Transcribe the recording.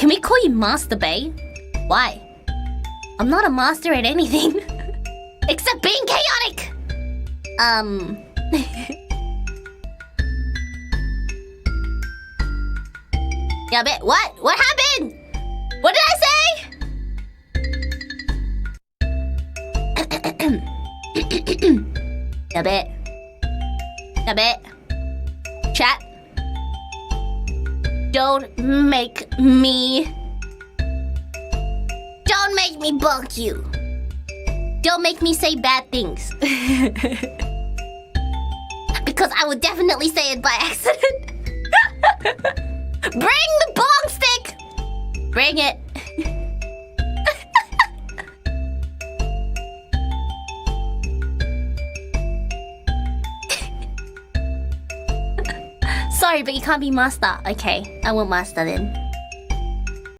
Can we call you Master Bay? Why? I'm not a master at anything. Except being chaotic! Yabai, what? What happened? What did I say? Yabai. Chat. Don't make me bonk you. Don't make me say bad things. Because I would definitely say it by accident. Bring the bonk stick! Bring it. Sorry, but you can't be master. Okay, I won't master then.